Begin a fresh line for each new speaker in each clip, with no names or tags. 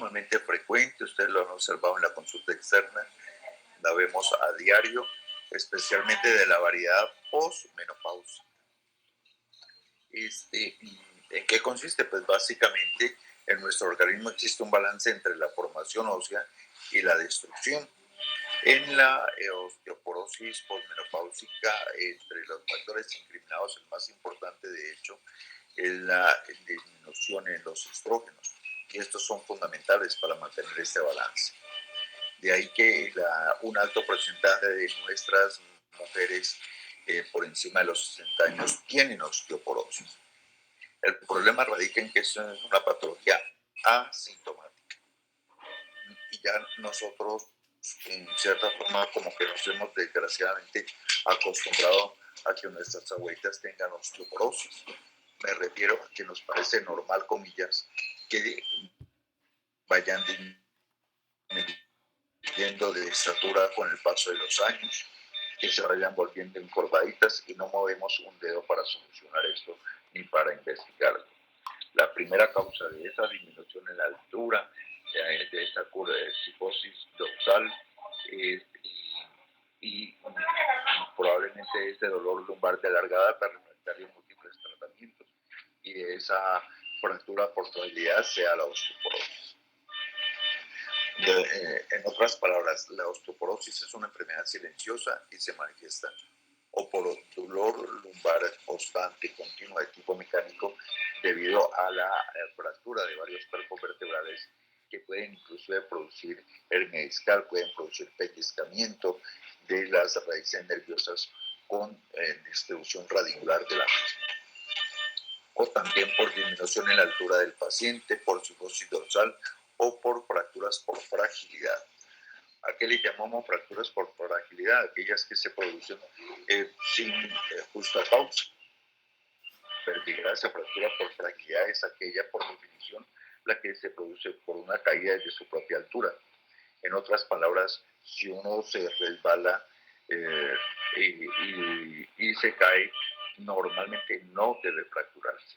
sumamente frecuente, ustedes lo han observado en la consulta externa, la vemos a diario, especialmente de la variedad postmenopausia. ¿En qué consiste? Pues básicamente en nuestro organismo existe un balance entre la formación ósea y la destrucción. En la osteoporosis postmenopáusica, entre los factores incriminados, el más importante de hecho es la disminución en los estrógenos, y estos son fundamentales para mantener este balance. De ahí que un alto porcentaje de nuestras mujeres por encima de los 60 años tienen osteoporosis. El problema radica en que esto es una patología asintomática. Y ya nosotros, en cierta forma, como que nos hemos desgraciadamente acostumbrado a que nuestras abuelitas tengan osteoporosis. Me refiero a que nos parece normal, comillas, que vayan disminuyendo de estatura con el paso de los años, que se vayan volviendo encorvaditas, y no movemos un dedo para solucionar esto ni para investigarlo. La primera causa de esa disminución en la altura, de esta cifosis dorsal, y probablemente ese dolor lumbar de larga data requeriría múltiples tratamientos, y de esa fractura por fragilidad sea la osteoporosis. En otras palabras, la osteoporosis es una enfermedad silenciosa y se manifiesta o por dolor lumbar constante, continuo de tipo mecánico, debido a la fractura de varios cuerpos vertebrales, que pueden inclusive producir hernia discal, pueden producir pellizcamiento de las raíces nerviosas con distribución radicular de la misma. O también por disminución en la altura del paciente, por cifosis dorsal o por fracturas por fragilidad. ¿A qué le llamamos fracturas por fragilidad? Aquellas que se producen sin justa causa. Vertigracia, fractura por fragilidad, es aquella, por definición, la que se produce por una caída desde su propia altura. En otras palabras, si uno se resbala y se cae, normalmente no debe fracturarse.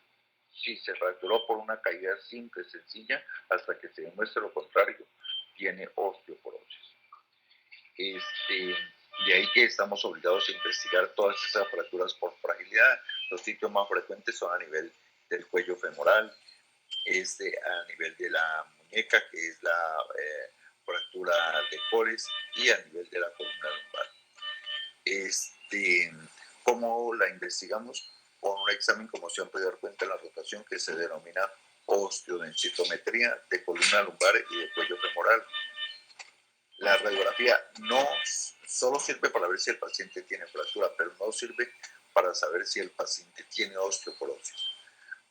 Si se fracturó por una caída simple, sencilla, hasta que se demuestre lo contrario, tiene osteoporosis. De ahí que estamos obligados a investigar todas esas fracturas por fragilidad. Los sitios más frecuentes son a nivel del cuello femoral, a nivel de la muñeca, que es la fractura de Colles, y a nivel de la columna lumbar. ¿Cómo la investigamos? Con un examen, como se han podido dar cuenta en la rotación, que se denomina osteodensitometría de columna lumbar y de cuello femoral. La radiografía no solo sirve para ver si el paciente tiene fractura, pero no sirve para saber si el paciente tiene osteoporosis.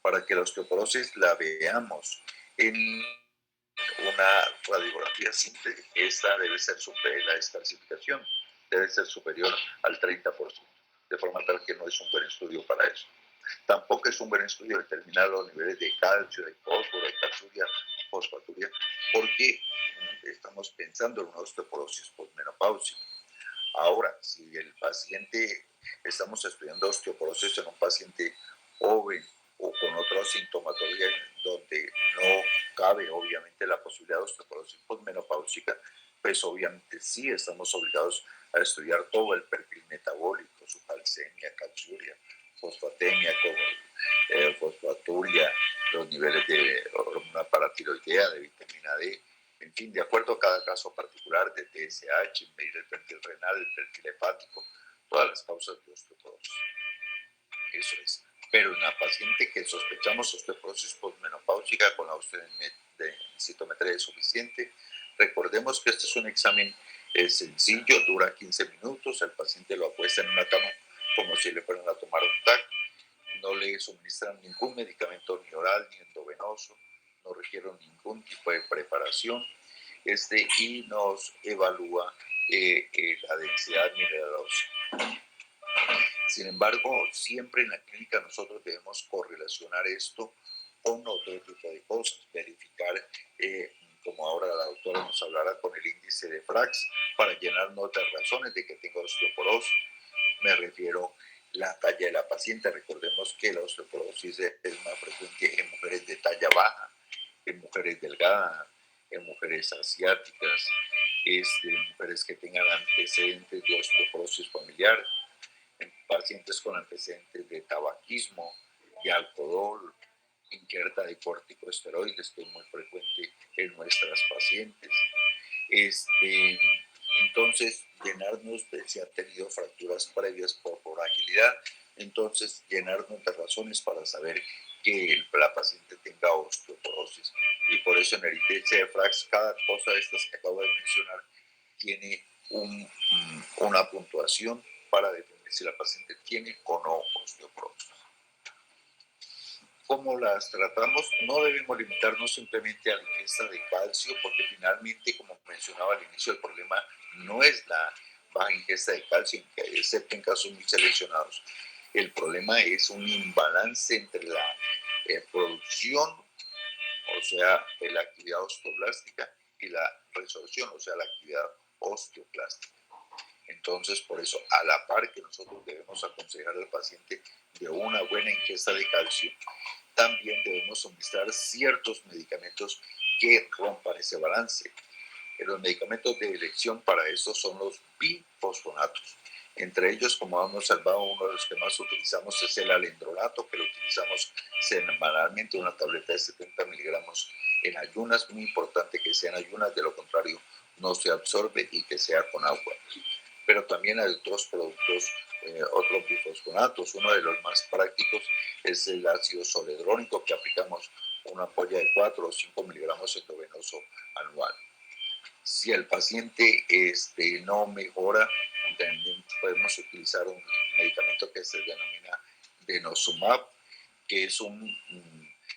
Para que la osteoporosis la veamos en una radiografía simple, esta debe ser la descalcificación debe ser superior al 30%, de forma tal que no es un buen estudio para eso. Tampoco es un buen estudio determinar los niveles de calcio, de fósforo, de calciuria, fosfaturia, porque estamos pensando en una osteoporosis postmenopáusica. Ahora, si el paciente, estamos estudiando osteoporosis en un paciente joven o con otra sintomatología donde no cabe obviamente la posibilidad de osteoporosis postmenopáusica, pues obviamente sí estamos obligados a estudiar todo el perfil metabólico, su calcemia, calciuria, fosfatemia, fosfaturia, los niveles de hormona paratiroidea, de vitamina D, en fin, de acuerdo a cada caso particular, de TSH, medir el perfil renal, el perfil hepático, todas las causas de osteoporosis. Eso es. Pero en la paciente que sospechamos osteoporosis postmenopáusica con la osteodensitometría suficiente, recordemos que este es un examen sencillo, dura 15 minutos, el paciente lo apuesta en una cama como si le fueran a tomar un TAC, no le suministran ningún medicamento ni oral ni endovenoso, no requiere ningún tipo de preparación, y nos evalúa la densidad mineralosa. Sin embargo, siempre en la clínica nosotros debemos correlacionar esto con otro tipo de cosas, verificar, como ahora la doctora nos hablará, con el índice de Frax, para llenarnos de razones de que tenga osteoporosis. Me refiero la talla de la paciente. Recordemos que la osteoporosis es más frecuente en mujeres de talla baja, en mujeres delgadas, en mujeres asiáticas, mujeres que tengan antecedentes de osteoporosis familiar, en pacientes con antecedentes de tabaquismo, de alcohol, injerta de corticosteroides, que es muy frecuente en nuestras pacientes. Entonces, llenarnos de si ha tenido fracturas previas por fragilidad, entonces llenarnos de razones para saber que la paciente tenga osteoporosis. Y por eso en el índice de Frax, cada cosa de estas que acabo de mencionar tiene una puntuación para definir si la paciente tiene o no osteoporosis. ¿Cómo las tratamos? No debemos limitarnos simplemente a la ingesta de calcio, porque finalmente, como mencionaba al inicio, el problema no es la baja ingesta de calcio, excepto en casos muy seleccionados. El problema es un imbalance entre la producción, o sea, la actividad osteoblástica, y la resorción, o sea, la actividad osteoclástica. Entonces, por eso, a la par que nosotros debemos aconsejar al paciente de una buena ingesta de calcio, también debemos suministrar ciertos medicamentos que rompan ese balance. Los medicamentos de elección para esto son los bifosfonatos. Entre ellos, como hemos salvado, uno de los que más utilizamos es el alendrolato, que lo utilizamos semanalmente, una tableta de 70 miligramos en ayunas. Muy importante que sean ayunas, de lo contrario no se absorbe, y que sea con agua. Pero también hay otros productos, otros bifosfonatos. Uno de los más prácticos es el ácido zoledrónico, que aplicamos una ampolla de 4 o 5 miligramos endovenoso anual. Si el paciente no mejora, también podemos utilizar un medicamento que se denomina denosumab, que es un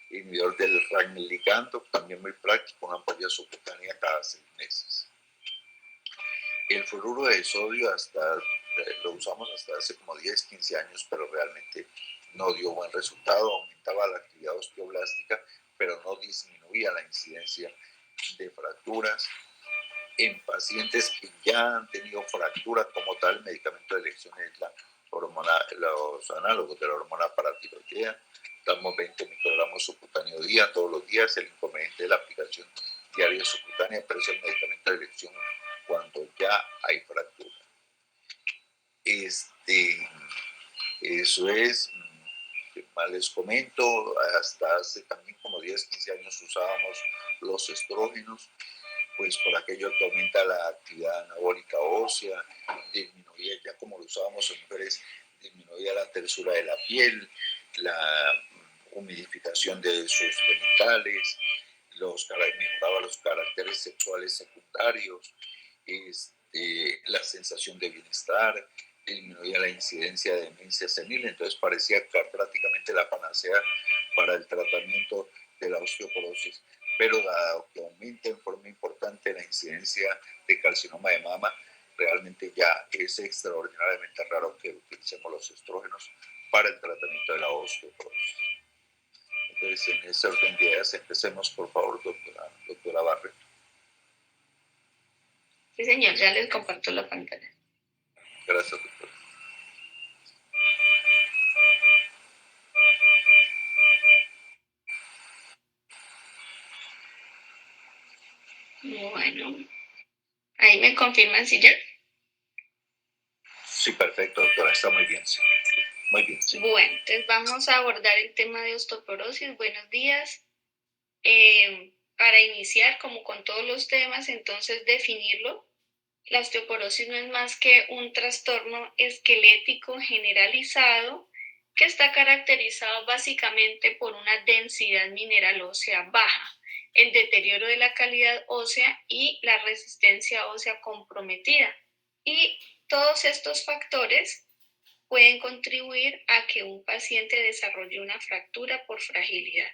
inhibidor del RAN ligando, también muy práctico, una ampolla subcutánea cada 6 meses. El fluoruro de sodio lo usamos hasta hace como 10, 15 años, pero realmente no dio buen resultado. Aumentaba la actividad osteoblástica, pero no disminuía la incidencia de fracturas. En pacientes que ya han tenido fractura como tal, el medicamento de elección es los análogos de la hormona paratiroidea. Damos 20 microgramos subcutáneo día, todos los días. El inconveniente de la aplicación diaria subcutánea, pero es el medicamento de elección cuando ya hay fractura. Eso es, ¿qué más les comento? Hasta hace también como 10, 15 años usábamos los estrógenos, pues por aquello que aumenta la actividad anabólica ósea, disminuía, ya como lo usábamos en mujeres, disminuía la tersura de la piel, la humidificación de sus genitales, mejoraba los caracteres sexuales secundarios, la sensación de bienestar, disminuía la incidencia de demencia senil. Entonces parecía prácticamente la panacea para el tratamiento de la osteoporosis. Pero dado que aumenta en forma importante la incidencia de carcinoma de mama, realmente ya es extraordinariamente raro que utilicemos los estrógenos para el tratamiento de la osteoporosis. Entonces, en ese orden de ideas, empecemos, por favor, doctora Barreto.
Sí, señor, ya les comparto la pantalla.
Gracias, doctora.
Bueno, ahí me confirman si ya.
Sí, perfecto, doctora, está muy bien, sí. Muy bien. Sí.
Bueno, entonces vamos a abordar el tema de osteoporosis. Buenos días. Para iniciar, como con todos los temas, entonces definirlo. La osteoporosis no es más que un trastorno esquelético generalizado que está caracterizado básicamente por una densidad mineral ósea baja, el deterioro de la calidad ósea y la resistencia ósea comprometida. Y todos estos factores pueden contribuir a que un paciente desarrolle una fractura por fragilidad.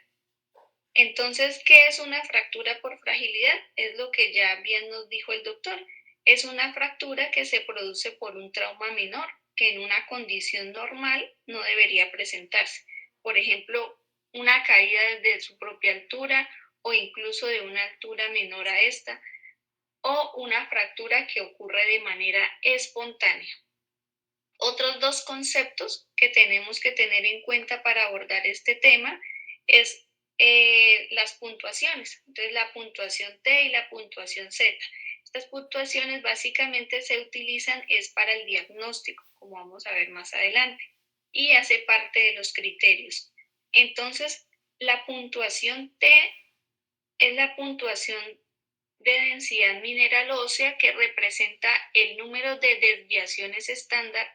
Entonces, ¿qué es una fractura por fragilidad? Es lo que ya bien nos dijo el doctor. Es una fractura que se produce por un trauma menor, que en una condición normal no debería presentarse. Por ejemplo, una caída desde su propia altura o incluso de una altura menor a esta, o una fractura que ocurre de manera espontánea. Otros dos conceptos que tenemos que tener en cuenta para abordar este tema es las puntuaciones. Entonces, la puntuación T y la puntuación Z. Estas puntuaciones básicamente se utilizan es para el diagnóstico, como vamos a ver más adelante, y hace parte de los criterios. Entonces, la puntuación T es la puntuación de densidad mineral ósea que representa el número de desviaciones estándar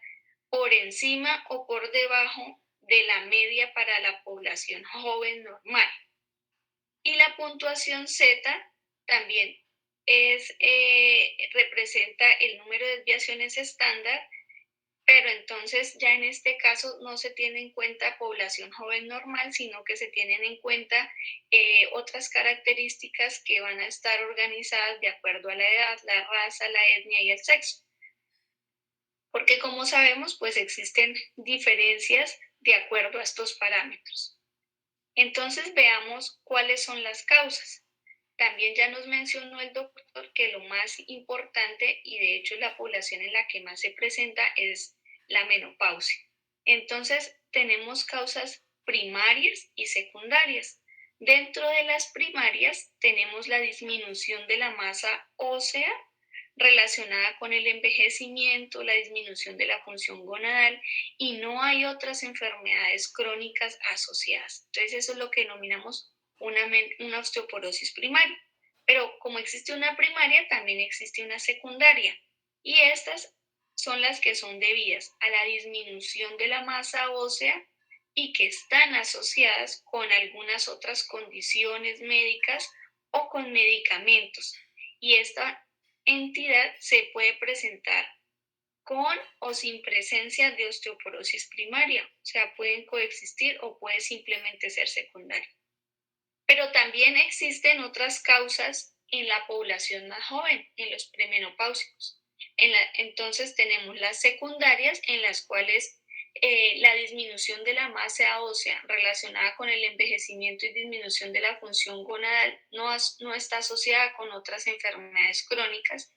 por encima o por debajo de la media para la población joven normal. Y la puntuación Z también representa el número de desviaciones estándar, pero entonces ya en este caso no se tiene en cuenta población joven normal, sino que se tienen en cuenta otras características que van a estar organizadas de acuerdo a la edad, la raza, la etnia y el sexo. Porque como sabemos, pues existen diferencias de acuerdo a estos parámetros. Entonces veamos cuáles son las causas. También ya nos mencionó el doctor que lo más importante, y de hecho la población en la que más se presenta, es la menopausia. Entonces tenemos causas primarias y secundarias. Dentro de las primarias tenemos la disminución de la masa ósea relacionada con el envejecimiento, la disminución de la función gonadal, y no hay otras enfermedades crónicas asociadas. Entonces eso es lo que denominamos una osteoporosis primaria. Pero como existe una primaria, también existe una secundaria, y estas son las que son debidas a la disminución de la masa ósea y que están asociadas con algunas otras condiciones médicas o con medicamentos. Y esta entidad se puede presentar con o sin presencia de osteoporosis primaria, o sea, pueden coexistir o puede simplemente ser secundaria. Pero también existen otras causas en la población más joven, en los premenopáusicos. Entonces tenemos las secundarias, en las cuales la disminución de la masa ósea relacionada con el envejecimiento y disminución de la función gonadal no está asociada con otras enfermedades crónicas.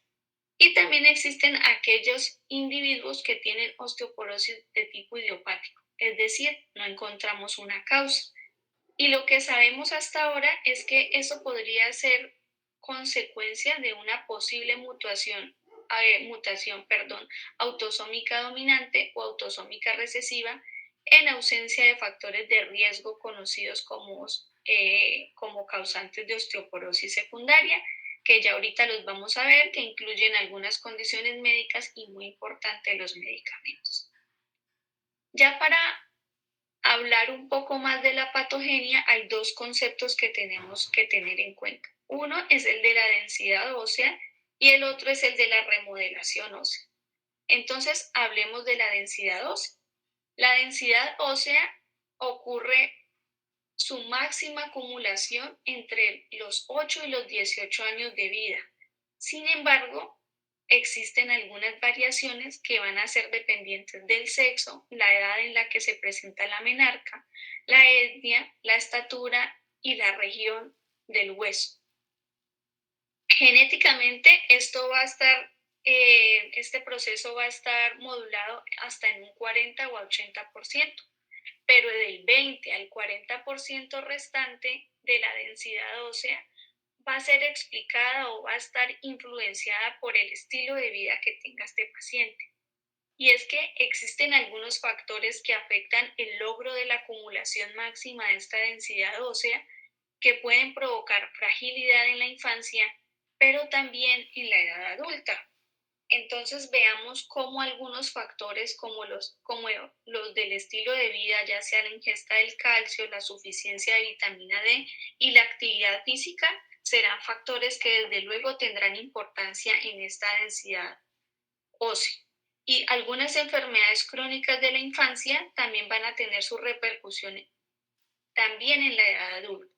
Y también existen aquellos individuos que tienen osteoporosis de tipo idiopático, es decir, no encontramos una causa. Y lo que sabemos hasta ahora es que eso podría ser consecuencia de una posible mutación, autosómica dominante o autosómica recesiva, en ausencia de factores de riesgo conocidos como causantes de osteoporosis secundaria, que ya ahorita los vamos a ver, que incluyen algunas condiciones médicas y, muy importante, los medicamentos. Ya para hablar un poco más de la patogenia, hay dos conceptos que tenemos que tener en cuenta. Uno es el de la densidad ósea y el otro es el de la remodelación ósea. Entonces, hablemos de la densidad ósea. La densidad ósea ocurre su máxima acumulación entre los 8 y los 18 años de vida. Sin embargo, existen algunas variaciones que van a ser dependientes del sexo, la edad en la que se presenta la menarca, la etnia, la estatura y la región del hueso. Genéticamente, este proceso va a estar modulado hasta en un 40 o 80%, pero del 20 al 40% restante de la densidad ósea va a ser explicada o va a estar influenciada por el estilo de vida que tenga este paciente. Y es que existen algunos factores que afectan el logro de la acumulación máxima de esta densidad ósea, que pueden provocar fragilidad en la infancia, pero también en la edad adulta. Entonces veamos cómo algunos factores como los del estilo de vida, ya sea la ingesta del calcio, la suficiencia de vitamina D y la actividad física, serán factores que desde luego tendrán importancia en esta densidad ósea. Y algunas enfermedades crónicas de la infancia también van a tener su repercusión también en la edad adulta.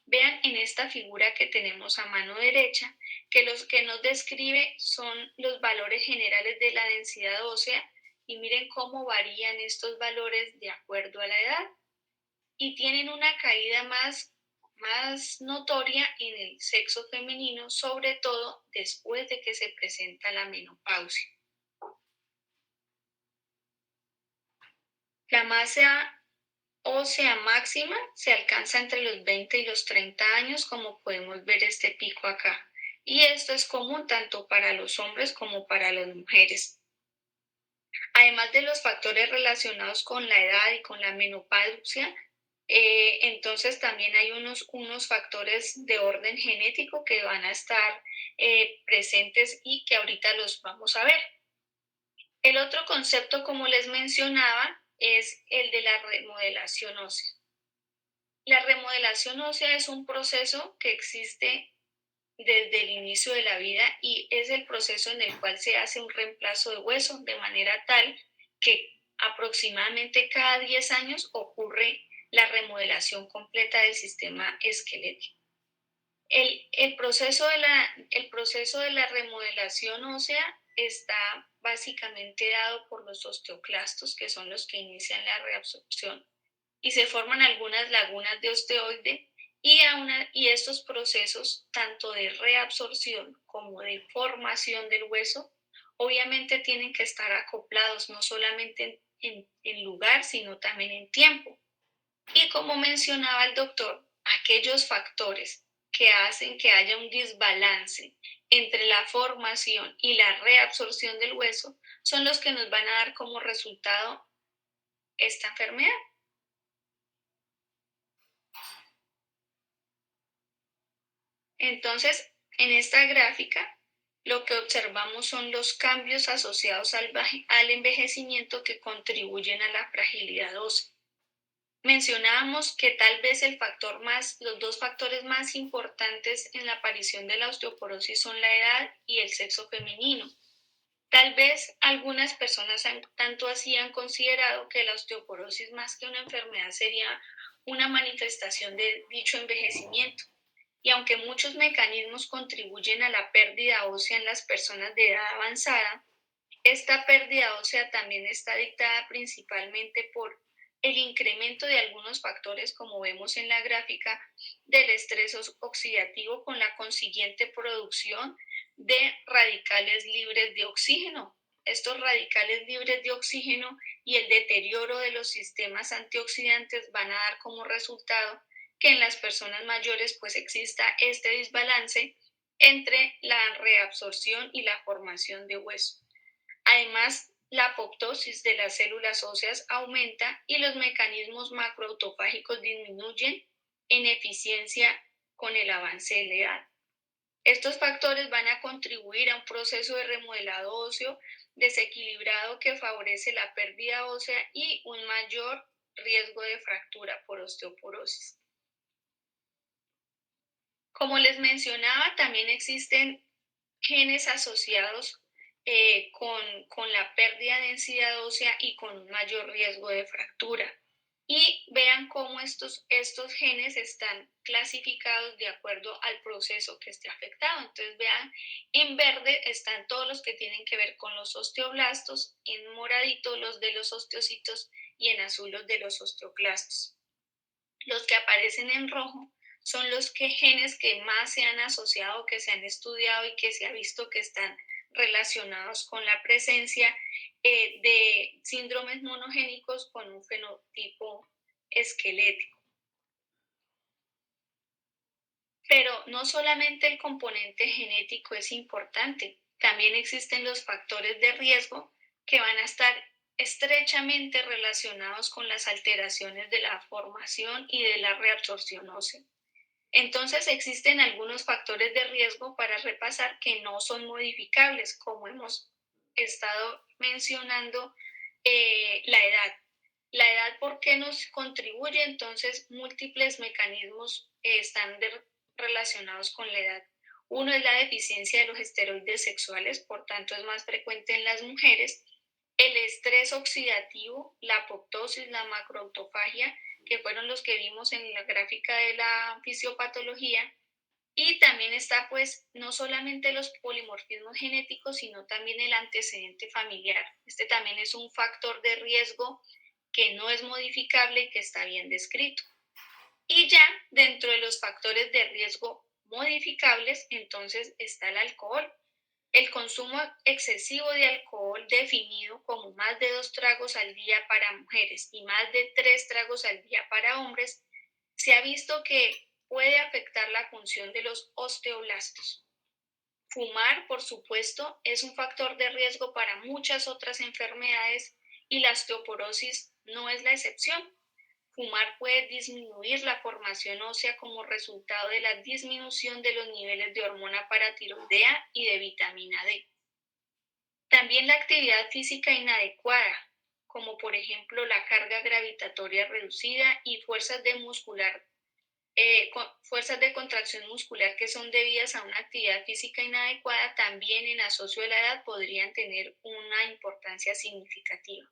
Vean en esta figura que tenemos a mano derecha que los que nos describe son los valores generales de la densidad ósea, y miren cómo varían estos valores de acuerdo a la edad, y tienen una caída más notoria en el sexo femenino, sobre todo después de que se presenta la menopausia. La masa ósea máxima se alcanza entre los 20 y los 30 años, como podemos ver este pico acá. Y esto es común tanto para los hombres como para las mujeres. Además de los factores relacionados con la edad y con la menopausia, entonces también hay unos factores de orden genético que van a estar presentes y que ahorita los vamos a ver. El otro concepto, como les mencionaba, es el de la remodelación ósea. La remodelación ósea es un proceso que existe desde el inicio de la vida y es el proceso en el cual se hace un reemplazo de hueso de manera tal que aproximadamente cada 10 años ocurre la remodelación completa del sistema esquelético. El proceso de la remodelación ósea está básicamente dado por los osteoclastos, que son los que inician la reabsorción, y se forman algunas lagunas de osteoide y estos procesos, tanto de reabsorción como de formación del hueso, obviamente tienen que estar acoplados no solamente en lugar, sino también en tiempo. Y como mencionaba el doctor, aquellos factores que hacen que haya un desbalance entre la formación y la reabsorción del hueso son los que nos van a dar como resultado esta enfermedad. Entonces, en esta gráfica, lo que observamos son los cambios asociados al envejecimiento que contribuyen a la fragilidad ósea. Mencionábamos que tal vez los dos factores más importantes en la aparición de la osteoporosis son la edad y el sexo femenino. Tal vez algunas personas tanto así han considerado que la osteoporosis más que una enfermedad sería una manifestación de dicho envejecimiento. Y aunque muchos mecanismos contribuyen a la pérdida ósea en las personas de edad avanzada, esta pérdida ósea también está dictada principalmente por el incremento de algunos factores, como vemos en la gráfica, del estrés oxidativo con la consiguiente producción de radicales libres de oxígeno. Estos radicales libres de oxígeno y el deterioro de los sistemas antioxidantes van a dar como resultado que en las personas mayores pues exista este desbalance entre la reabsorción y la formación de hueso. Además, la apoptosis de las células óseas aumenta y los mecanismos macroautofágicos disminuyen en eficiencia con el avance de la edad. Estos factores van a contribuir a un proceso de remodelado óseo desequilibrado que favorece la pérdida ósea y un mayor riesgo de fractura por osteoporosis. Como les mencionaba, también existen genes asociados con la pérdida de densidad ósea y con un mayor riesgo de fractura. Y vean cómo estos genes están clasificados de acuerdo al proceso que esté afectado. Entonces vean, en verde están todos los que tienen que ver con los osteoblastos, en moradito los de los osteocitos y en azul los de los osteoclastos. Los que aparecen en rojo son los genes que más se han asociado, que se han estudiado y que se ha visto que están relacionados con la presencia de síndromes monogénicos con un fenotipo esquelético. Pero no solamente el componente genético es importante, también existen los factores de riesgo que van a estar estrechamente relacionados con las alteraciones de la formación y de la reabsorción ósea. Entonces existen algunos factores de riesgo para repasar que no son modificables, como hemos estado mencionando, la edad. La edad, ¿por qué nos contribuye? Entonces, múltiples mecanismos están relacionados con la edad. Uno es la deficiencia de los esteroides sexuales, por tanto es más frecuente en las mujeres. El estrés oxidativo, la apoptosis, la macroautofagia, que fueron los que vimos en la gráfica de la fisiopatología. Y también está pues no solamente los polimorfismos genéticos, sino también el antecedente familiar. Este también es un factor de riesgo que no es modificable y que está bien descrito. Y ya dentro de los factores de riesgo modificables, entonces está el alcohol. El consumo excesivo de alcohol, definido como más de 2 tragos al día para mujeres y más de 3 tragos al día para hombres, se ha visto que puede afectar la función de los osteoblastos. Fumar, por supuesto, es un factor de riesgo para muchas otras enfermedades y la osteoporosis no es la excepción. Fumar puede disminuir la formación ósea como resultado de la disminución de los niveles de hormona paratiroidea y de vitamina D. También la actividad física inadecuada, como por ejemplo la carga gravitatoria reducida y fuerzas de contracción muscular que son debidas a una actividad física inadecuada, también en asocio de la edad podrían tener una importancia significativa.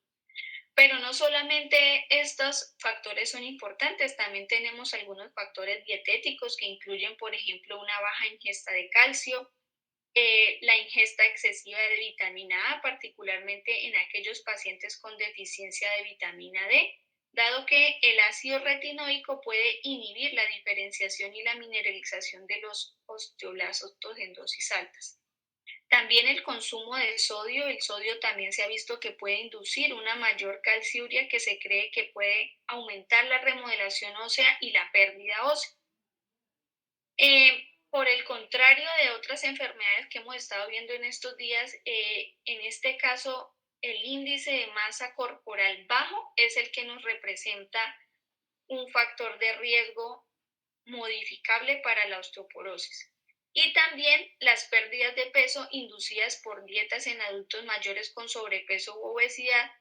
Pero no solamente estos factores son importantes, también tenemos algunos factores dietéticos que incluyen, por ejemplo, una baja ingesta de calcio, la ingesta excesiva de vitamina A, particularmente en aquellos pacientes con deficiencia de vitamina D, dado que el ácido retinoico puede inhibir la diferenciación y la mineralización de los osteoblastos en dosis altas. También el consumo de sodio, el sodio también se ha visto que puede inducir una mayor calciuria que se cree que puede aumentar la remodelación ósea y la pérdida ósea. Por el contrario de otras enfermedades que hemos estado viendo en estos días, en este caso el índice de masa corporal bajo es el que nos representa un factor de riesgo modificable para la osteoporosis. Y también las pérdidas de peso inducidas por dietas en adultos mayores con sobrepeso u obesidad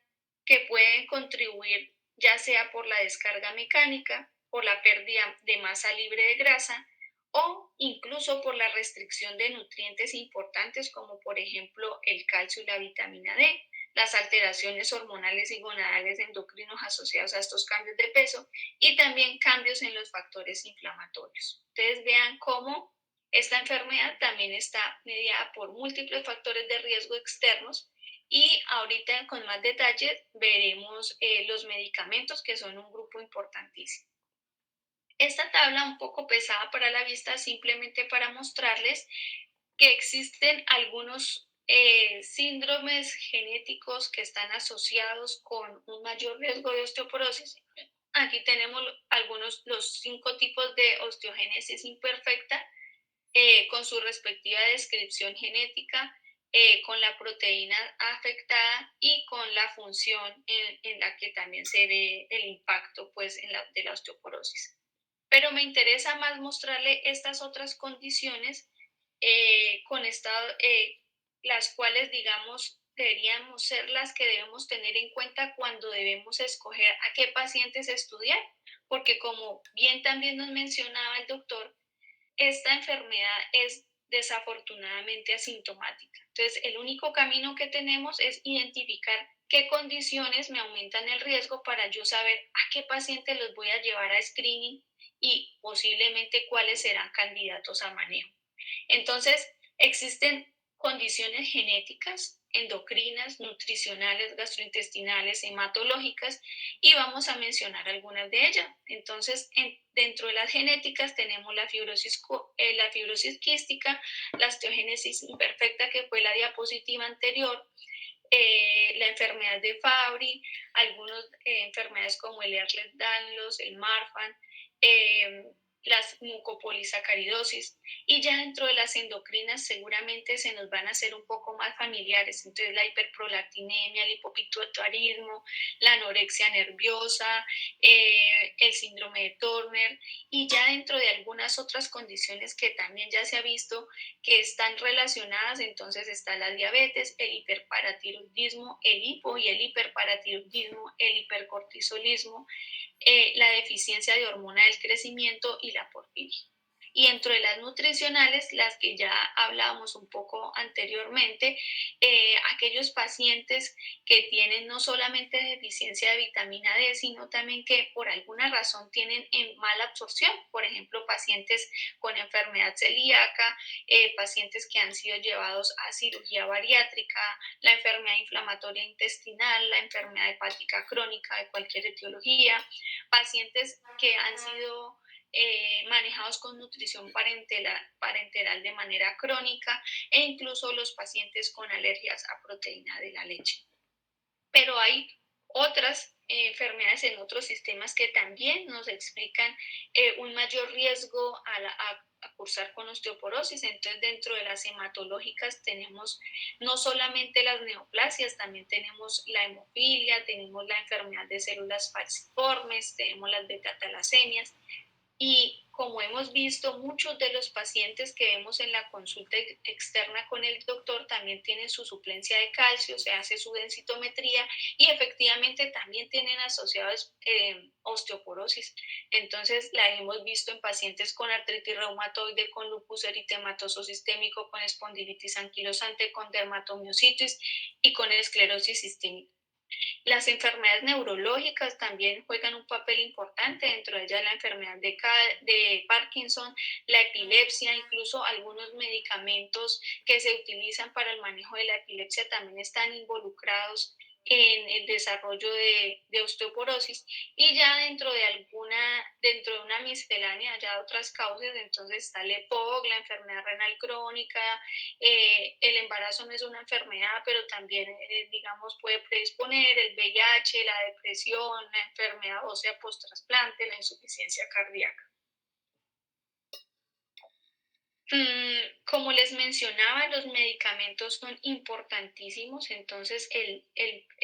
que pueden contribuir ya sea por la descarga mecánica, por la pérdida de masa libre de grasa o incluso por la restricción de nutrientes importantes como por ejemplo el calcio y la vitamina D, las alteraciones hormonales y gonadales endocrinos asociados a estos cambios de peso y también cambios en los factores inflamatorios. Ustedes vean cómo esta enfermedad también está mediada por múltiples factores de riesgo externos y ahorita con más detalle veremos los medicamentos que son un grupo importantísimo. Esta tabla un poco pesada para la vista simplemente para mostrarles que existen algunos síndromes genéticos que están asociados con un mayor riesgo de osteoporosis. Aquí tenemos los 5 tipos de osteogénesis imperfecta con su respectiva descripción genética, con la proteína afectada y con la función en la que también se ve el impacto pues, de la osteoporosis. Pero me interesa más mostrarle estas otras condiciones con las cuales, digamos, deberíamos ser las que debemos tener en cuenta cuando debemos escoger a qué pacientes estudiar, porque como bien también nos mencionaba el doctor, esta enfermedad es desafortunadamente asintomática. Entonces, el único camino que tenemos es identificar qué condiciones me aumentan el riesgo para yo saber a qué pacientes los voy a llevar a screening y posiblemente cuáles serán candidatos a manejo. Entonces, existen condiciones genéticas, endocrinas, nutricionales, gastrointestinales, hematológicas y vamos a mencionar algunas de ellas. Entonces, dentro de las genéticas tenemos la fibrosis quística, la osteogénesis imperfecta, que fue la diapositiva anterior, la enfermedad de Fabry, algunas enfermedades como el Ehlers-Danlos, el Marfan, las mucopolisacaridosis, y ya dentro de las endocrinas seguramente se nos van a hacer un poco más familiares, entonces la hiperprolactinemia, el hipopituitarismo, la anorexia nerviosa, el síndrome de Turner, y ya dentro de algunas otras condiciones que también ya se ha visto que están relacionadas, entonces está la diabetes, el hiperparatiroidismo, el hipo y el hiperparatiroidismo, el hipercortisolismo, la deficiencia de hormona del crecimiento y la porfiria. Y dentro de las nutricionales, las que ya hablábamos un poco anteriormente, aquellos pacientes que tienen no solamente deficiencia de vitamina D, sino también que por alguna razón tienen mala absorción, por ejemplo, pacientes con enfermedad celíaca, pacientes que han sido llevados a cirugía bariátrica, la enfermedad inflamatoria intestinal, la enfermedad hepática crónica de cualquier etiología, pacientes que han sido manejados con nutrición parenteral de manera crónica e incluso los pacientes con alergias a proteína de la leche. Pero hay otras enfermedades en otros sistemas que también nos explican un mayor riesgo a cursar con osteoporosis. Entonces, dentro de las hematológicas tenemos no solamente las neoplasias, también tenemos la hemofilia, tenemos la enfermedad de células falciformes, tenemos las beta-talasemias, y como hemos visto, muchos de los pacientes que vemos en la consulta externa con el doctor también tienen su suplencia de calcio, se hace su densitometría y efectivamente también tienen asociados osteoporosis. Entonces la hemos visto en pacientes con artritis reumatoide, con lupus eritematoso sistémico, con espondilitis anquilosante, con dermatomiositis y con esclerosis sistémica. Las enfermedades neurológicas también juegan un papel importante, dentro de ellas la enfermedad de Parkinson, la epilepsia, incluso algunos medicamentos que se utilizan para el manejo de la epilepsia también están involucrados en el desarrollo de osteoporosis. Y ya dentro de una miscelánea, ya otras causas, entonces está el EPOC, la enfermedad renal crónica, el embarazo no es una enfermedad, pero también, digamos, puede predisponer el VIH, la depresión, la enfermedad ósea post-trasplante, la insuficiencia cardíaca. Como les mencionaba, los medicamentos son importantísimos, entonces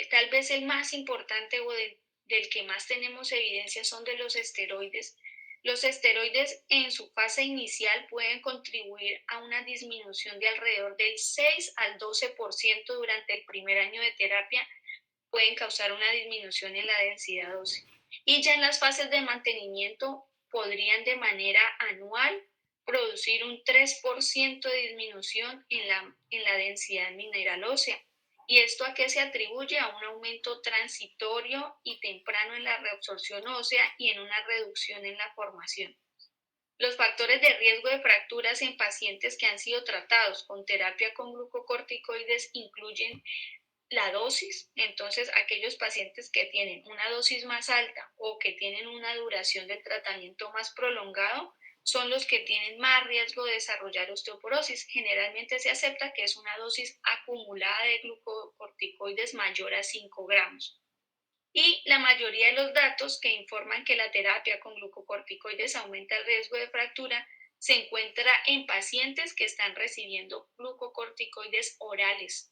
tal vez el más importante o del que más tenemos evidencia son de los esteroides. Los esteroides en su fase inicial pueden contribuir a una disminución de alrededor del 6 al 12% durante el primer año de terapia, pueden causar una disminución en la densidad ósea. Y ya en las fases de mantenimiento podrían de manera anual producir un 3% de disminución en la densidad mineral ósea. ¿Y esto a qué se atribuye? A un aumento transitorio y temprano en la reabsorción ósea y en una reducción en la formación. Los factores de riesgo de fracturas en pacientes que han sido tratados con terapia con glucocorticoides incluyen la dosis. Entonces, aquellos pacientes que tienen una dosis más alta o que tienen una duración del tratamiento más prolongado son los que tienen más riesgo de desarrollar osteoporosis. Generalmente se acepta que es una dosis acumulada de glucocorticoides mayor a 5 gramos. Y la mayoría de los datos que informan que la terapia con glucocorticoides aumenta el riesgo de fractura se encuentra en pacientes que están recibiendo glucocorticoides orales.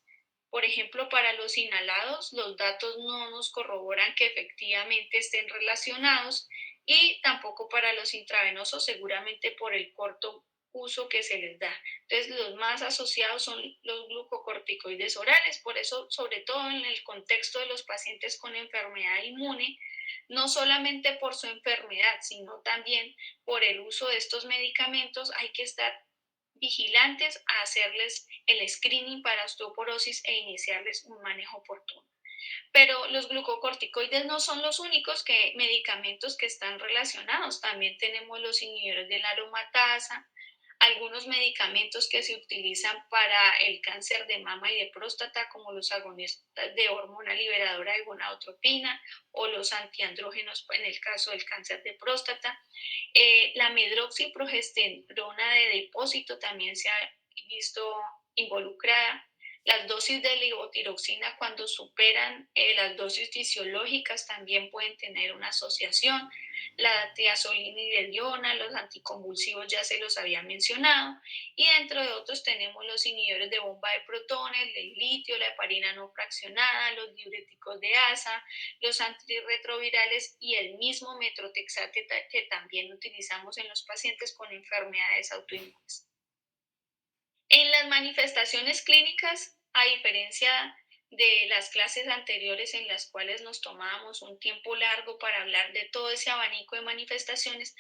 Por ejemplo, para los inhalados, los datos no nos corroboran que efectivamente estén relacionados, y tampoco para los intravenosos, seguramente por el corto uso que se les da. Entonces, los más asociados son los glucocorticoides orales. Por eso, sobre todo en el contexto de los pacientes con enfermedad inmune, no solamente por su enfermedad, sino también por el uso de estos medicamentos, hay que estar vigilantes a hacerles el screening para osteoporosis e iniciarles un manejo oportuno. Pero los glucocorticoides no son los únicos medicamentos que están relacionados. También tenemos los inhibidores de la aromatasa, algunos medicamentos que se utilizan para el cáncer de mama y de próstata, como los agonistas de hormona liberadora de gonadotropina o los antiandrógenos en el caso del cáncer de próstata. La medroxiprogesterona de depósito también se ha visto involucrada. Las dosis de levotiroxina, cuando superan las dosis fisiológicas, también pueden tener una asociación. La tiazolinidiona, los anticonvulsivos ya se los había mencionado, y dentro de otros tenemos los inhibidores de bomba de protones, el litio, la heparina no fraccionada, los diuréticos de asa, los antirretrovirales y el mismo metrotexate que también utilizamos en los pacientes con enfermedades autoinmunes. En las manifestaciones clínicas, a diferencia de las clases anteriores en las cuales nos tomábamos un tiempo largo para hablar de todo ese abanico de manifestaciones,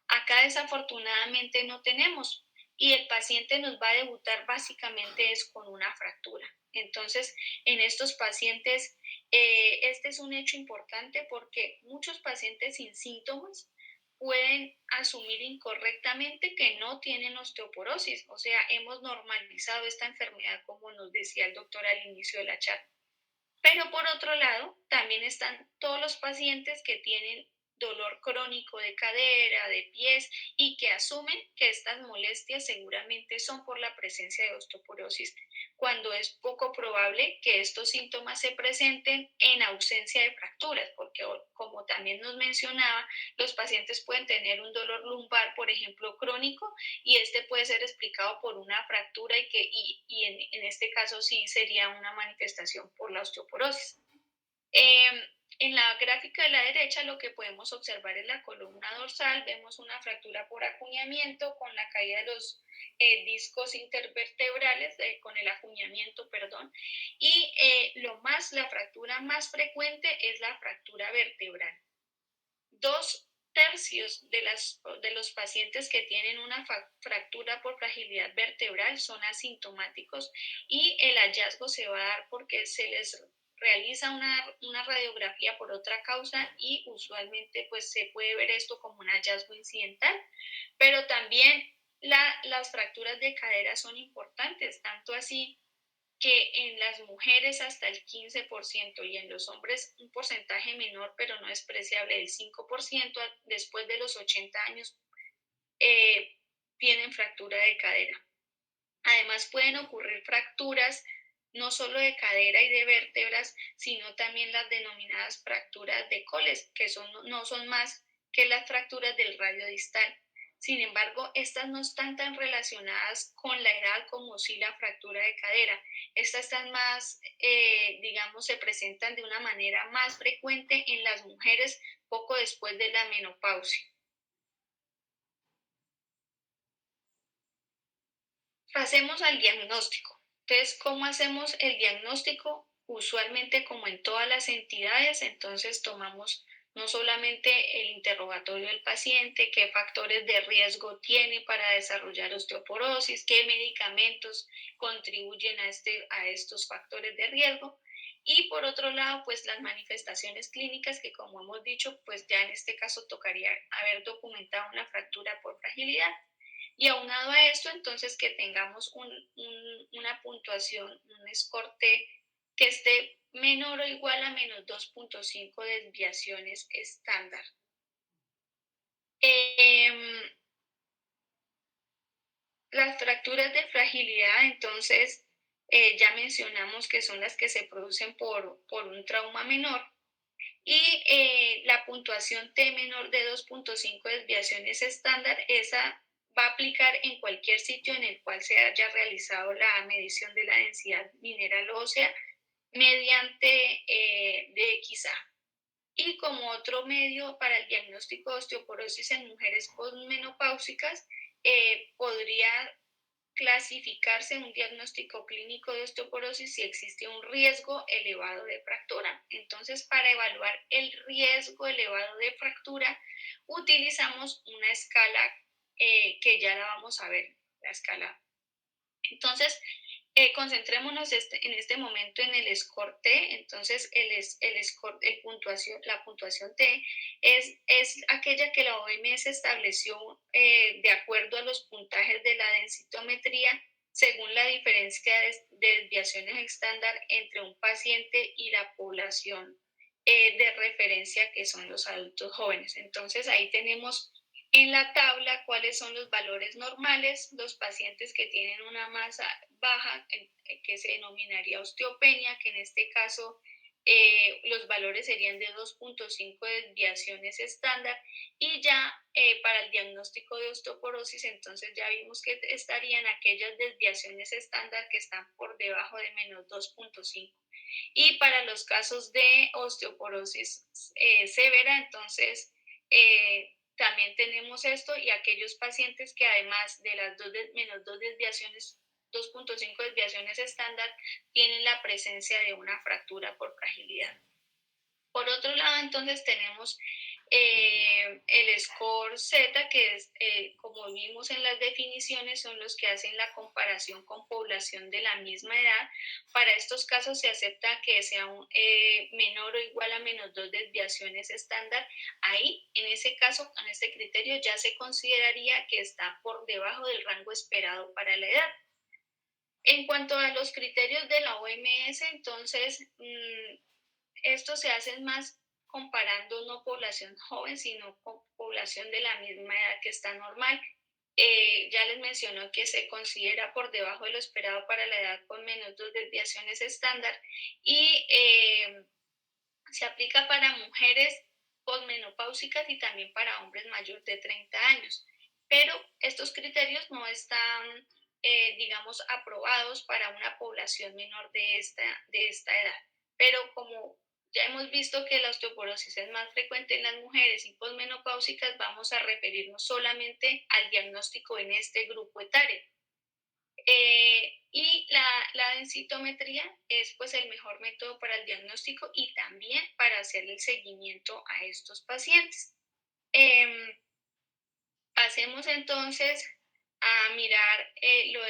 acá desafortunadamente no tenemos, y el paciente nos va a debutar básicamente es con una fractura. Entonces, en estos pacientes, este es un hecho importante porque muchos pacientes sin síntomas pueden asumir incorrectamente que no tienen osteoporosis, o sea, hemos normalizado esta enfermedad, como nos decía el doctor al inicio de la charla. Pero por otro lado, también están todos los pacientes que tienen dolor crónico de cadera, de pies, y que asumen que estas molestias seguramente son por la presencia de osteoporosis, cuando es poco probable que estos síntomas se presenten en ausencia de fracturas, porque como también nos mencionaba, los pacientes pueden tener un dolor lumbar, por ejemplo, crónico, y este puede ser explicado por una fractura y en este caso sí sería una manifestación por la osteoporosis. Eh, en la gráfica de la derecha lo que podemos observar es la columna dorsal, vemos una fractura por acuñamiento con la caída de los discos intervertebrales, con el acuñamiento, perdón, y la fractura más frecuente es la fractura vertebral. 2 tercios de los pacientes que tienen una fractura por fragilidad vertebral son asintomáticos y el hallazgo se va a dar porque se les realiza una radiografía por otra causa y usualmente pues se puede ver esto como un hallazgo incidental, pero también las fracturas de cadera son importantes, tanto así que en las mujeres hasta el 15% y en los hombres un porcentaje menor, pero no despreciable, el 5% después de los 80 años eh, tienen fractura de cadera. Además pueden ocurrir fracturas no solo de cadera y de vértebras, sino también las denominadas fracturas de Coles, que no son más que las fracturas del radio distal. Sin embargo, estas no están tan relacionadas con la edad como sí la fractura de cadera. Estas están más, digamos, se presentan de una manera más frecuente en las mujeres poco después de la menopausia. Pasemos al diagnóstico. Entonces, ¿cómo hacemos el diagnóstico? Usualmente, como en todas las entidades, entonces tomamos no solamente el interrogatorio del paciente, qué factores de riesgo tiene para desarrollar osteoporosis, qué medicamentos contribuyen a estos factores de riesgo, y por otro lado, pues las manifestaciones clínicas que, como hemos dicho, pues ya en este caso tocaría haber documentado una fractura por fragilidad. Y aunado a esto, entonces que tengamos una puntuación, un score T que esté menor o igual a menos 2.5 desviaciones estándar. Las fracturas de fragilidad, entonces, ya mencionamos que son las que se producen por un trauma menor. Y la puntuación T menor de 2.5 desviaciones estándar, esa va a aplicar en cualquier sitio en el cual se haya realizado la medición de la densidad mineral ósea mediante DXA. Y como otro medio para el diagnóstico de osteoporosis en mujeres posmenopáusicas, podría clasificarse un diagnóstico clínico de osteoporosis si existe un riesgo elevado de fractura. Entonces, para evaluar el riesgo elevado de fractura, utilizamos una escala que ya la vamos a ver, la escala. Entonces, concentrémonos en este momento en el score T. Entonces, la puntuación T es aquella que la OMS estableció de acuerdo a los puntajes de la densitometría según la diferencia de desviaciones estándar entre un paciente y la población de referencia, que son los adultos jóvenes. Entonces, ahí tenemos en la tabla cuáles son los valores normales, los pacientes que tienen una masa baja, que se denominaría osteopenia, que en este caso los valores serían de 2.5 desviaciones estándar, y ya para el diagnóstico de osteoporosis, entonces ya vimos que estarían aquellas desviaciones estándar que están por debajo de menos 2.5. Y para los casos de osteoporosis severa, entonces también tenemos esto, y aquellos pacientes que además de las menos 2.5 desviaciones estándar tienen la presencia de una fractura por fragilidad. Por otro lado, entonces tenemos el score Z, que es, como vimos en las definiciones, son los que hacen la comparación con población de la misma edad. Para estos casos se acepta que sea menor o igual a menos 2 desviaciones estándar. Ahí, en ese caso, en este criterio, ya se consideraría que está por debajo del rango esperado para la edad. En cuanto a los criterios de la OMS, entonces, estos se hacen más comparando no población joven, sino con población de la misma edad que está normal. Ya les mencionó que se considera por debajo de lo esperado para la edad con menos dos desviaciones estándar y se aplica para mujeres posmenopáusicas y también para hombres mayores de 30 años. Pero estos criterios no están, digamos, aprobados para una población menor de esta edad. Pero como ya hemos visto que la osteoporosis es más frecuente en las mujeres y posmenopáusicas, vamos a referirnos solamente al diagnóstico en este grupo etario. Y la densitometría es pues el mejor método para el diagnóstico y también para hacer el seguimiento a estos pacientes. Pasemos entonces a mirar lo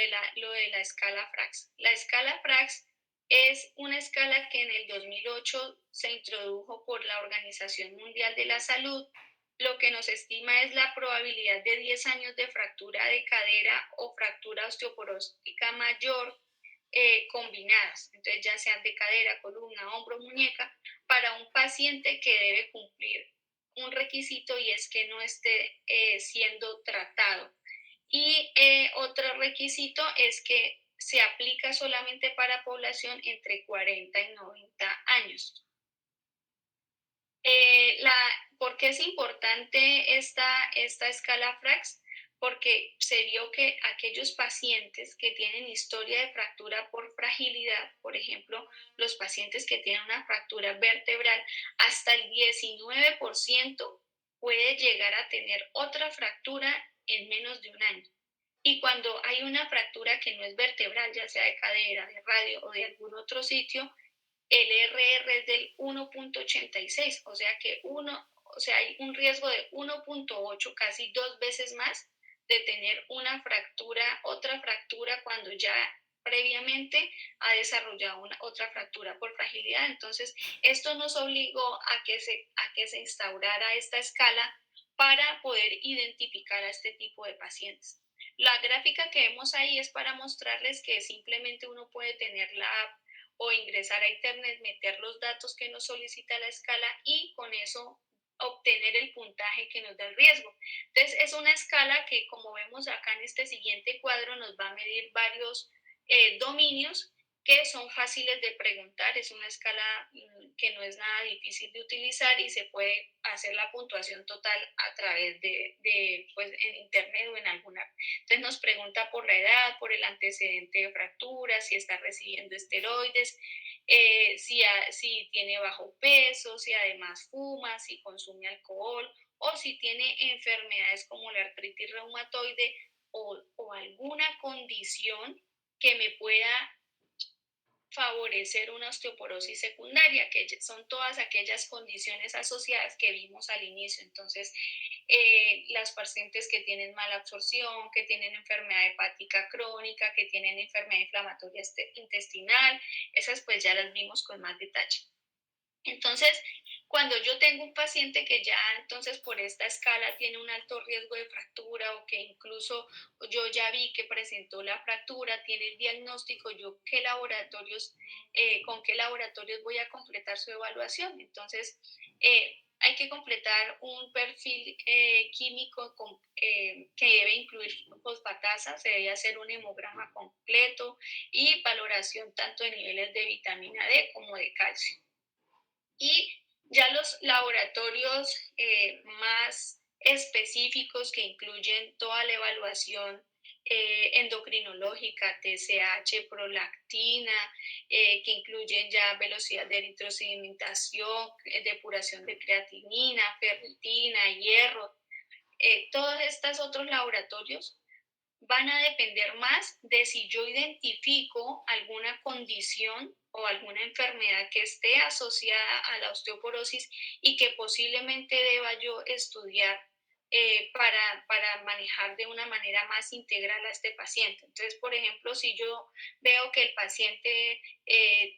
de la escala FRAX. La escala FRAX es una escala que en el 2008 se introdujo por la Organización Mundial de la Salud. Lo que nos estima es la probabilidad de 10 años de fractura de cadera o fractura osteoporótica mayor combinadas, entonces ya sean de cadera, columna, hombro, muñeca, para un paciente que debe cumplir un requisito y es que no esté siendo tratado. Y otro requisito es que se aplica solamente para población entre 40 y 90 años. ¿Por qué es importante esta escala FRAX? Porque se vio que aquellos pacientes que tienen historia de fractura por fragilidad, por ejemplo, los pacientes que tienen una fractura vertebral, hasta el 19% puede llegar a tener otra fractura en menos de un año. Y cuando hay una fractura que no es vertebral, ya sea de cadera, de radio o de algún otro sitio, el RR es del 1.86, o sea que hay un riesgo de 1.8, casi 2 veces más de tener otra fractura cuando ya previamente ha desarrollado otra fractura por fragilidad. Entonces, esto nos obligó a que se instaurara esta escala para poder identificar a este tipo de pacientes. La gráfica que vemos ahí es para mostrarles que simplemente uno puede tener la app o ingresar a internet, meter los datos que nos solicita la escala y con eso obtener el puntaje que nos da el riesgo. Entonces es una escala que, como vemos acá en este siguiente cuadro, nos va a medir varios dominios que son fáciles de preguntar. Es una escala que no es nada difícil de utilizar y se puede hacer la puntuación total a través pues en internet o en alguna. Entonces nos pregunta por la edad, por el antecedente de fractura, si está recibiendo esteroides, si tiene bajo peso, si además fuma, si consume alcohol o si tiene enfermedades como la artritis reumatoide o alguna condición que me pueda favorecer una osteoporosis secundaria, que son todas aquellas condiciones asociadas que vimos al inicio. Entonces, las pacientes que tienen mala absorción, que tienen enfermedad hepática crónica, que tienen enfermedad inflamatoria intestinal, esas pues ya las vimos con más detalle. Entonces, cuando yo tengo un paciente que ya entonces por esta escala tiene un alto riesgo de fractura o que incluso yo ya vi que presentó la fractura, tiene el diagnóstico, yo con qué laboratorios voy a completar su evaluación. Entonces, hay que completar un perfil químico que debe incluir fosfatasa, se debe hacer un hemograma completo y valoración tanto de niveles de vitamina D como de calcio. Y ya los laboratorios más específicos que incluyen toda la evaluación endocrinológica, TSH, prolactina, que incluyen ya velocidad de eritrosedimentación, depuración de creatinina, ferritina, hierro, todos estos otros laboratorios van a depender más de si yo identifico alguna condición o alguna enfermedad que esté asociada a la osteoporosis y que posiblemente deba yo estudiar para manejar de una manera más integral a este paciente. Entonces, por ejemplo, si yo veo que el paciente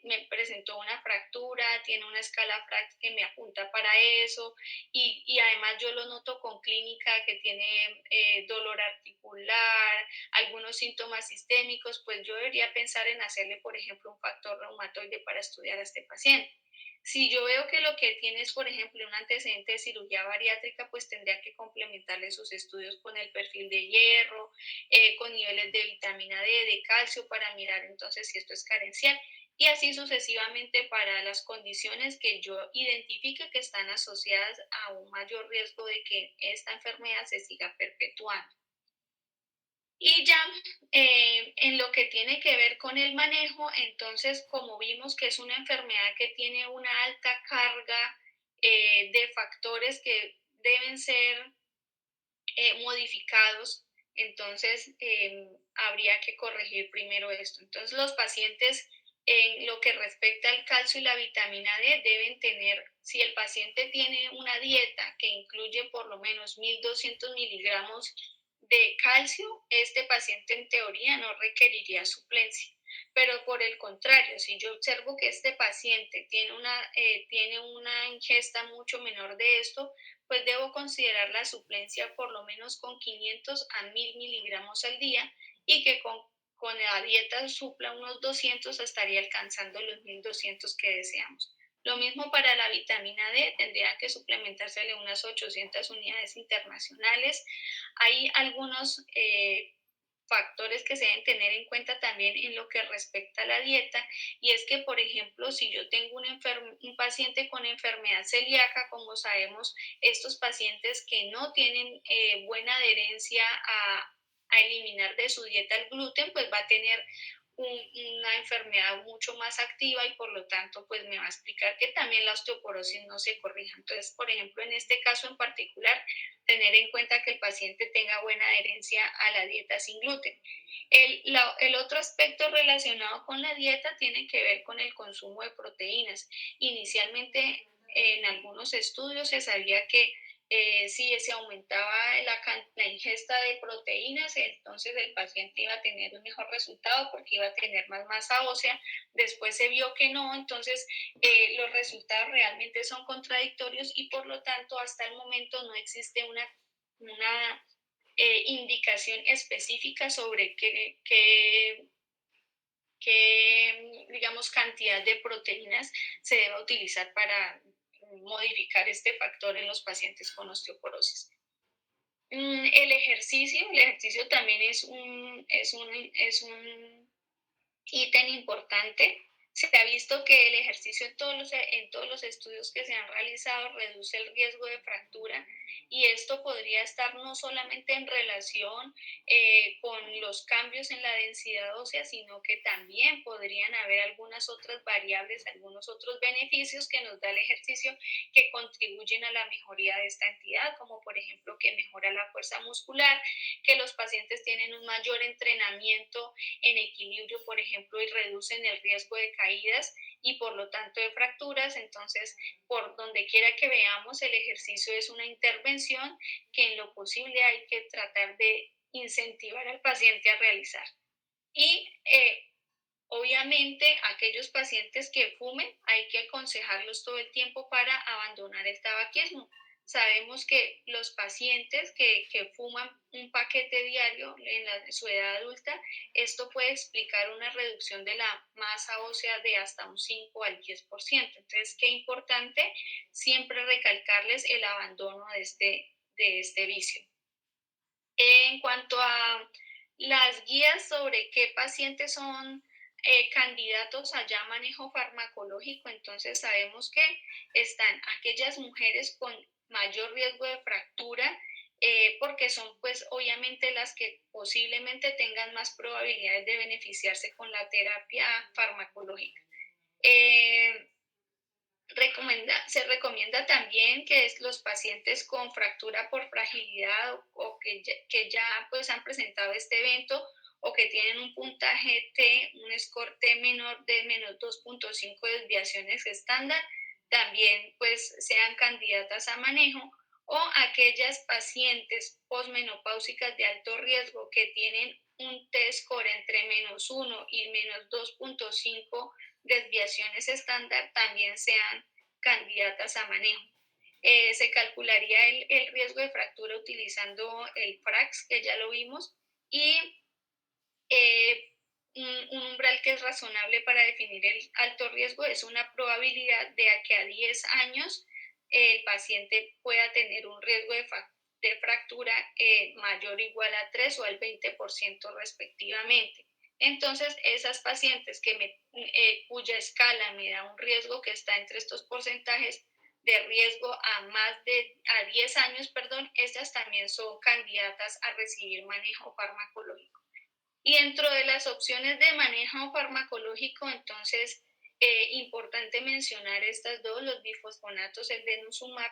me presentó una fractura, tiene una escala FRAX que me apunta para eso y además yo lo noto con clínica que tiene dolor articular, algunos síntomas sistémicos, pues yo debería pensar en hacerle, por ejemplo, un factor reumatoide para estudiar a este paciente. Si yo veo que lo que tiene es, por ejemplo, un antecedente de cirugía bariátrica, pues tendría que complementarle sus estudios con el perfil de hierro, con niveles de vitamina D, de calcio, para mirar entonces si esto es carencial. Y así sucesivamente para las condiciones que yo identifique que están asociadas a un mayor riesgo de que esta enfermedad se siga perpetuando. Y ya en lo que tiene que ver con el manejo, entonces, como vimos que es una enfermedad que tiene una alta carga de factores que deben ser modificados, entonces habría que corregir primero esto. Entonces, los pacientes en lo que respecta al calcio y la vitamina D deben tener, si el paciente tiene una dieta que incluye por lo menos 1.200 miligramos de calcio, este paciente en teoría no requeriría suplencia. Pero por el contrario, si yo observo que este paciente tiene una ingesta mucho menor de esto, pues debo considerar la suplencia por lo menos con 500 a 1.000 miligramos al día, y que con la dieta supla unos 200, estaría alcanzando los 1.200 que deseamos. Lo mismo para la vitamina D, tendría que suplementársele unas 800 unidades internacionales. Hay algunos factores que se deben tener en cuenta también en lo que respecta a la dieta, y es que, por ejemplo, si yo tengo un paciente con enfermedad celíaca, como sabemos, estos pacientes que no tienen buena adherencia a eliminar de su dieta el gluten, pues va a tener una enfermedad mucho más activa, y por lo tanto pues me va a explicar que también la osteoporosis no se corrija. Entonces, por ejemplo, en este caso en particular, tener en cuenta que el paciente tenga buena adherencia a la dieta sin gluten. El otro aspecto relacionado con la dieta tiene que ver con el consumo de proteínas. Inicialmente, en algunos estudios se sabía que si se aumentaba la ingesta de proteínas, entonces el paciente iba a tener un mejor resultado porque iba a tener más masa ósea. Después se vio que no, entonces los resultados realmente son contradictorios, y por lo tanto hasta el momento no existe una indicación específica sobre digamos, cantidad de proteínas se debe utilizar para modificar este factor en los pacientes con osteoporosis. El ejercicio también es un ítem importante. Se ha visto que el ejercicio en todos los estudios que se han realizado reduce el riesgo de fractura, y esto podría estar no solamente en relación con los cambios en la densidad ósea, sino que también podrían haber algunas otras variables, algunos otros beneficios que nos da el ejercicio, que contribuyen a la mejoría de esta entidad, como por ejemplo que mejora la fuerza muscular, que los pacientes tienen un mayor entrenamiento en equilibrio, por ejemplo, y reducen el riesgo de caídas y por lo tanto de fracturas. Entonces, por donde quiera que veamos, el ejercicio es una intervención que en lo posible hay que tratar de incentivar al paciente a realizar. Y obviamente, aquellos pacientes que fumen, hay que aconsejarlos todo el tiempo para abandonar el tabaquismo. Sabemos que los pacientes que fuman un paquete diario en su edad adulta, esto puede explicar una reducción de la masa ósea de hasta un 5 al 10%. Entonces, qué importante siempre recalcarles el abandono de este vicio. En cuanto a las guías sobre qué pacientes son candidatos a ya manejo farmacológico, entonces sabemos que están aquellas mujeres con mayor riesgo de fractura, porque son pues obviamente las que posiblemente tengan más probabilidades de beneficiarse con la terapia farmacológica. Eh, Se recomienda también que los pacientes con fractura por fragilidad, o que ya pues han presentado este evento, o que tienen un puntaje T, un score T menor de menos 2.5 desviaciones estándar, también pues sean candidatas a manejo, o aquellas pacientes posmenopáusicas de alto riesgo que tienen un T-score entre -1 y -2.5 desviaciones estándar, también sean candidatas a manejo. Se calcularía el riesgo de fractura utilizando el FRAX, que ya lo vimos, y un umbral que es razonable para definir el alto riesgo es una probabilidad de que a 10 años el paciente pueda tener un riesgo de fractura mayor o igual a 3 o al 20% respectivamente. Entonces, esas pacientes cuya escala me da un riesgo que está entre estos porcentajes de riesgo a 10 años, perdón, estas también son candidatas a recibir manejo farmacológico. Y dentro de las opciones de manejo farmacológico, entonces, importante mencionar estas dos, los bifosfonatos, el denosumab,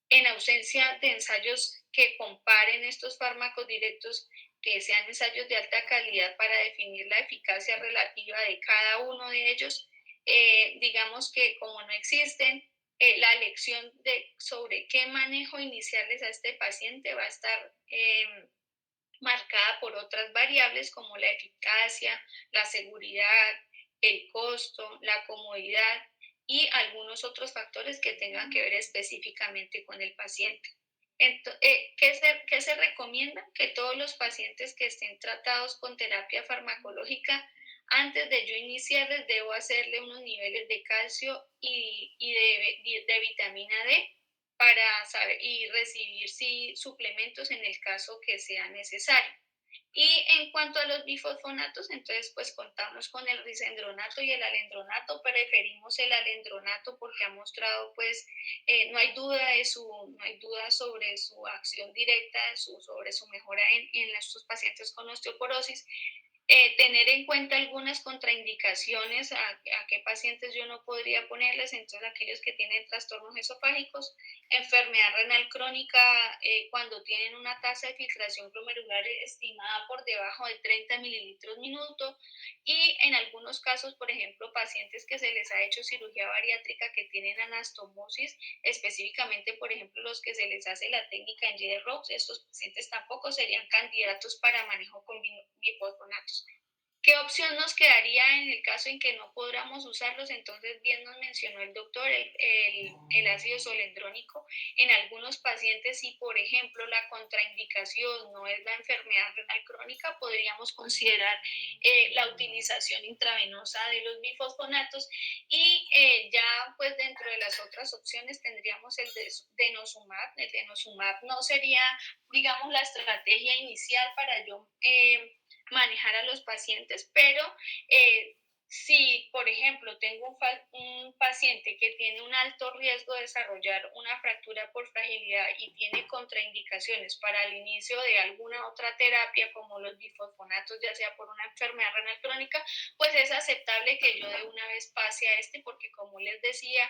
en ausencia de ensayos que comparen estos fármacos directos, que sean ensayos de alta calidad para definir la eficacia relativa de cada uno de ellos, digamos que como no existen, la elección sobre qué manejo iniciarles a este paciente va a estar marcada por otras variables como la eficacia, la seguridad, el costo, la comodidad y algunos otros factores que tengan que ver específicamente con el paciente. ¿Qué se recomienda? Que todos los pacientes que estén tratados con terapia farmacológica, antes de yo iniciarles, debo hacerle unos niveles de calcio y de vitamina D para saber y recibir suplementos en el caso que sea necesario. Y en cuanto a los bifosfonatos, entonces pues contamos con el risendronato y el alendronato. Preferimos el alendronato porque ha mostrado pues no hay duda sobre su acción directa, sobre su mejora en estos pacientes con osteoporosis. Tener en cuenta algunas contraindicaciones a qué pacientes yo no podría ponerles, entonces aquellos que tienen trastornos esofágicos, enfermedad renal crónica, cuando tienen una tasa de filtración glomerular estimada por debajo de 30 mililitros minuto, y en algunos casos, por ejemplo, pacientes que se les ha hecho cirugía bariátrica que tienen anastomosis, específicamente, por ejemplo, los que se les hace la técnica en J-Rox, estos pacientes tampoco serían candidatos para manejo con bifosfonatos. ¿Qué opción nos quedaría en el caso en que no podamos usarlos? Entonces, bien nos mencionó el doctor el ácido solendrónico. En algunos pacientes, si por ejemplo la contraindicación no es la enfermedad renal crónica, podríamos considerar la utilización intravenosa de los bifosfonatos y ya pues dentro de las otras opciones tendríamos el denosumab. El denosumab no sería, digamos, la estrategia inicial para yo manejar a los pacientes, pero si, por ejemplo, tengo un paciente que tiene un alto riesgo de desarrollar una fractura por fragilidad y tiene contraindicaciones para el inicio de alguna otra terapia, como los bifosfonatos, ya sea por una enfermedad renal crónica, pues es aceptable que yo de una vez pase a este, porque como les decía,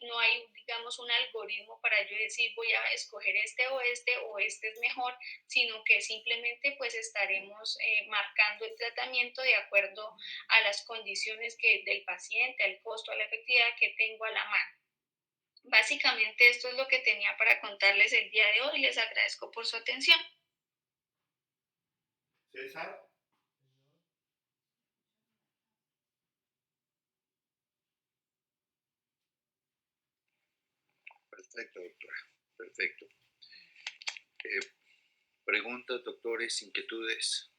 no hay, digamos, un algoritmo para yo decir voy a escoger este o este es mejor, sino que simplemente pues estaremos marcando el tratamiento de acuerdo a las condiciones del paciente, al costo, a la efectividad que tengo a la mano. Básicamente esto es lo que tenía para contarles el día de hoy. Les agradezco por su atención.
César.
Perfecto, doctora. Perfecto. Preguntas, doctores, inquietudes.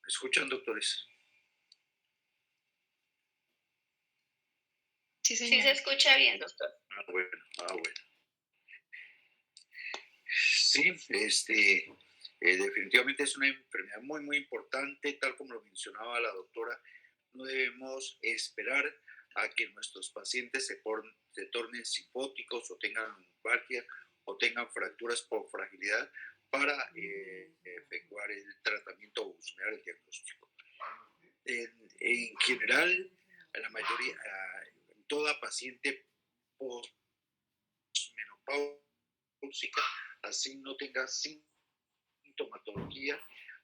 ¿Me escuchan, doctores?
Sí, señor. Sí se escucha bien, doctor.
Bueno. Sí, definitivamente es una enfermedad muy, muy importante, tal como lo mencionaba la doctora. No debemos esperar a que nuestros pacientes se tornen psicóticos o tengan lumbalgia o tengan fracturas por fragilidad para efectuar el tratamiento o buscar el diagnóstico. En general, la mayoría, en toda paciente postmenopáusica, así no tenga sintomatología,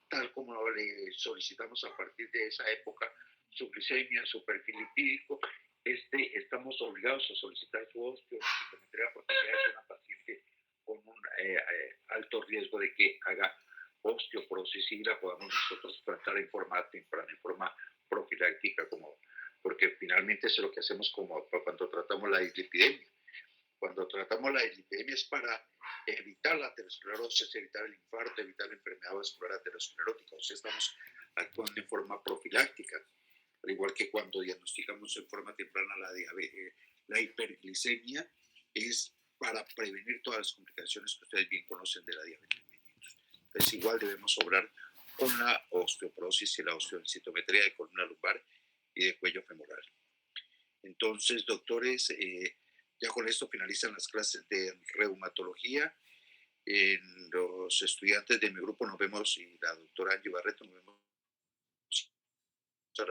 tal como le solicitamos a partir de esa época, su glicemia, su perfil lipídico, estamos obligados a solicitar su osteodensitometría porque ya es una paciente con un alto riesgo de que haga osteoporosis y la podamos nosotros tratar en forma temprana, en forma profiláctica, porque finalmente es lo que hacemos como cuando tratamos la dislipidemia. Cuando tratamos la dislipidemia es para
evitar la aterosclerosis, evitar el infarto, evitar la enfermedad vascular aterosclerótica. O sea, estamos actuando en forma profiláctica, al igual que cuando diagnosticamos en forma temprana la diabetes, la hiperglicemia, es para prevenir todas las complicaciones que ustedes bien conocen de la diabetes mellitus. Entonces, igual debemos obrar con la osteoporosis y la osteodensitometría de columna lumbar y de cuello femoral. Entonces, doctores, ya con esto finalizan las clases de reumatología. Los estudiantes de mi grupo nos vemos, y la doctora Angie Barreto, nos vemos